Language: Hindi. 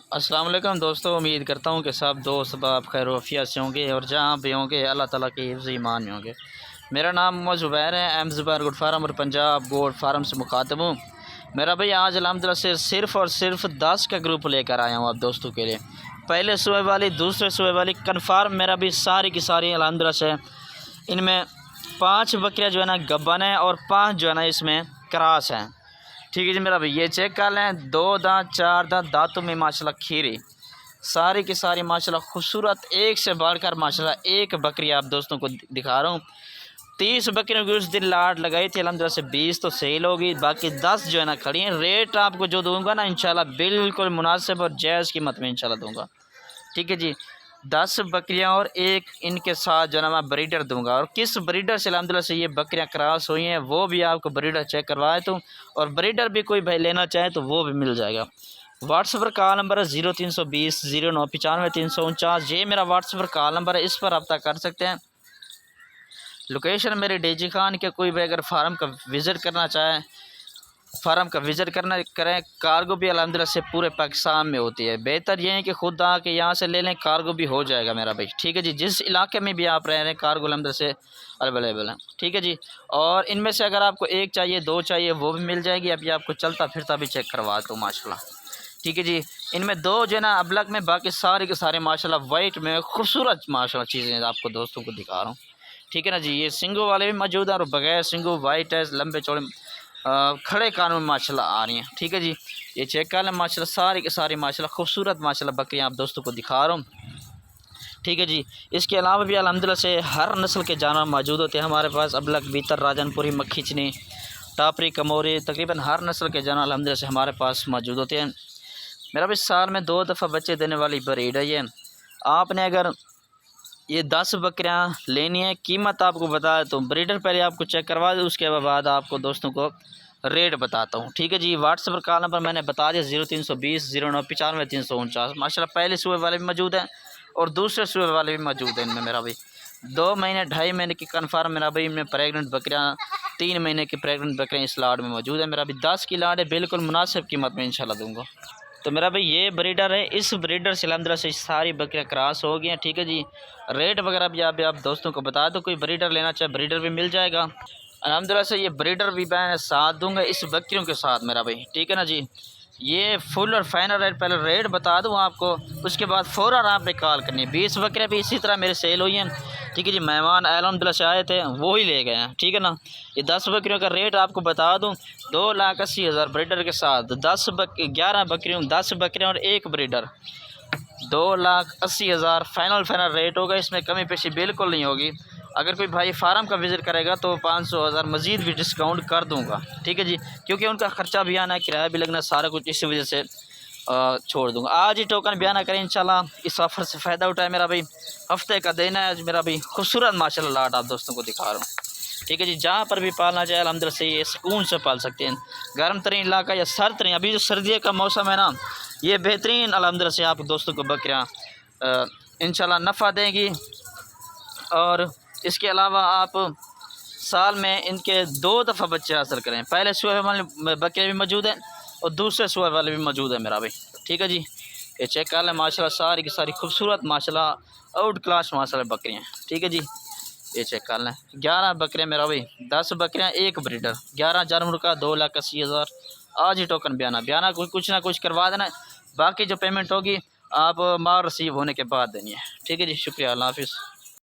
अस्सलाम वालेकुम दोस्तों, उम्मीद करता हूँ कि सब दोस्त आप खैर वफ़ियत से होंगे और जहाँ भी होंगे अल्लाह ताला के हिफ्ज़ ईमान में होंगे। मेरा नाम मोहम्मद ज़ुबैर है, एम ज़ुबैर गोट फार्म और पंजाब गोट फार्म से मुखातब हूँ। मेरा भाई आज अल्हम्दुलिल्लाह से सिर्फ़ और सिर्फ 10 का ग्रुप लेकर आया हूँ आप दोस्तों के लिए। पहले सूबे वाली, दूसरे सूबे वाली कन्फर्म मेरा भी सारी की सारी अल्हम्दुलिल्लाह से इनमें 5 बकरियाँ जो है ना गब्बन है और 5 जो है ना इसमें क्रॉस हैं। ठीक है जी मेरा भाई, ये चेक कर लें, 2 दांत 4 दांत, दांतों में माशाल्लाह खीरी, सारी की सारी माशाल्लाह खूबसूरत, एक से बढ़कर माशाल्लाह एक बकरी आप दोस्तों को दिखा रहा हूँ। 30 बकरियों की उस दिन लाट लगाई थी, अल्हम्दुलिल्लाह से 20 तो सेल होगी, बाकी 10 जो है ना खड़ी हैं। रेट आपको जो दूंगा ना इंशाल्लाह बिल्कुल मुनासिब और जायज़ कीमत में इंशाल्लाह दूंगा। ठीक है जी, 10 बकरियां और एक इनके साथ जो है मैं ब्रीडर दूंगा, और किस ब्रीडर से अल्हम्दुलिल्लाह से ये बकरियां क्रॉस हुई हैं वो भी आपको ब्रीडर चेक करवाए तो, और ब्रीडर भी कोई भाई लेना चाहे तो वो भी मिल जाएगा। व्हाट्सएप पर कॉल नंबर है 0320 0995 349। ये मेरा व्हाट्सएप पर कॉल नंबर है, इस पर रब्ता कर सकते हैं। लोकेशन मेरे डेजी खान के, कोई भी अगर फार्म का विज़िट करना चाहे फार्म का विज़िट करना करें। कार्गो भी अल्हम्दुलिल्लाह से पूरे पाकिस्तान में होती है। बेहतर ये है कि खुद आके यहाँ से ले लें, कार्गो भी हो जाएगा मेरा भाई। ठीक है जी, जिस इलाके में भी आप रह रहे हैं कार्गो अल्हम्दुलिल्लाह से अवेलेबल है। ठीक है जी, और इनमें से अगर आपको एक चाहिए, दो चाहिए, वो भी मिल जाएगी। अभी आपको चलता फिरता भी चेक करवा दूँ माशाल्लाह। ठीक है जी, इनमें दो जो है ना अबलग में, बाकी सारे के सारे माशाल्लाह वाइट में खूबसूरत माशाल्लाह चीज़ें आपको दोस्तों को दिखा रहा हूँ। ठीक है ना जी, ये सिंगों वाले भी मौजूद हैं और बगैर सिंगों वाइट है, लंबे चौड़े खड़े कानून माशाल्लाह आ रही हैं। ठीक है जी, ये चेक कर लें माशाल्लाह, सारी के सारी माशाल्लाह खूबसूरत माशाल्लाह बकरियाँ आप दोस्तों को दिखा रहा हूँ। ठीक है जी, इसके अलावा भी अल्हम्दुलिल्लाह से हर नस्ल के जानवर मौजूद होते हैं हमारे पास। अबलग, बीतर, राजनपुरी, मक्खीचनी, टापरी, कमोरी, तकरीबन हर नस्ल के जानवर अल्हम्दुलिल्लाह से हमारे पास मौजूद होते हैं। मेरा भी साल में 2 दफ़ा बच्चे देने वाली ब्रीड है ये। आपने अगर ये 10 बकरियाँ लेनी है, कीमत आपको बता देता हूँ, ब्रीडर पहले आपको चेक करवा दे, उसके बाद आपको दोस्तों को रेट बताता हूँ। ठीक है जी, व्हाट्सएप पर कॉल नंबर मैंने बता दिया 0320 0995 349। माशाल्लाह पहले सूबे वाले भी मौजूद हैं और दूसरे सूबे वाले भी मौजूद हैं। इनमें मेरा भाई 2 महीने 2.5 महीने की कन्फर्म मेरा भाई, इनमें प्रेगनेंट बकरियाँ, 3 महीने की प्रेगनेंट बकरियाँ इस लाड में मौजूद है। मेरा भी 10 की लाड है, बिल्कुल मुनासिब कीमत में इंशाल्लाह दूँगा। तो मेरा भाई ये ब्रीडर है, इस ब्रीडर से अल्हम्दुलिल्लाह से सारी बकरियाँ क्रॉस हो गई हैं। ठीक है जी, रेट वगैरह भी आप दोस्तों को बता दो, कोई ब्रीडर लेना चाहे ब्रीडर भी मिल जाएगा अल्हम्दुलिल्लाह से। ये ब्रीडर भी मैं साथ दूंगा इस बकरियों के साथ मेरा भाई। ठीक है ना जी, ये फुल और फाइनल रेट पहले रेट बता दूँ आपको, उसके बाद फ़ौरन आपने कॉल करनी है। 20 बकरियाँ भी इसी तरह मेरे सेल हुई हैं। ठीक है जी, मेहमान अल्हम्दुलिल्लाह से आए थे, वो ही ले गए हैं। ठीक है ना, ये 10 बकरियों का रेट आपको बता दूँ, 2,80,000 ब्रीडर के साथ। 11 बकरियों, 10 बकरियाँ और एक ब्रीडर, 2,80,000 फाइनल रेट होगा। इसमें कमी पेशी बिल्कुल नहीं होगी। अगर कोई भाई फार्म का विज़िट करेगा तो 500,000 मज़ीद भी डिस्काउंट कर दूंगा। ठीक है जी, क्योंकि उनका ख़र्चा भी आना है, किराया भी लगना, सारा कुछ इसी वजह से छोड़ दूंगा। आज ही टोकन बयाना करें इंशाल्लाह, इस ऑफ़र से फ़ायदा उठाए मेरा भाई। हफ्ते का दिन है आज मेरा भाई, खूबसूरत माशाल्लाह लाट आप दोस्तों को दिखा रहा हूँ। ठीक है जी, जहाँ पर भी पालना चाहे अल्हम्दुलिल्लाह से ये सुकून से पाल सकते हैं। गर्म तरीन इलाका या सर्द तरीन, अभी जो सर्दियों का मौसम है ना, ये बेहतरीन अल्हम्दुलिल्लाह से आप दोस्तों को बकरियाँ इंशाल्लाह नफ़ा देंगी। और इसके अलावा आप साल में इनके 2 दफ़ा बच्चे हासिल करें। पहले सूबे वाले बकरे भी मौजूद हैं और दूसरे सूबे वाले भी मौजूद है मेरा भाई। ठीक है जी, ये चेक कर लें माशाल्लाह, सारी की सारी खूबसूरत माशाल्लाह आउट क्लास माशाल्लाह बकरियाँ। ठीक है जी, ये चेक कर लें, 11 बकरियाँ मेरा भाई, 10 बकरियाँ, एक ब्रीडर, 11 जानवर का 2,80,000। आज ही टोकन बयाना कुछ ना कुछ करवा देना, बाकी जो पेमेंट होगी आप माल रिसीव होने के बाद देनी है। ठीक है जी, शुक्रिया, अल्लाह हाफ़िज़।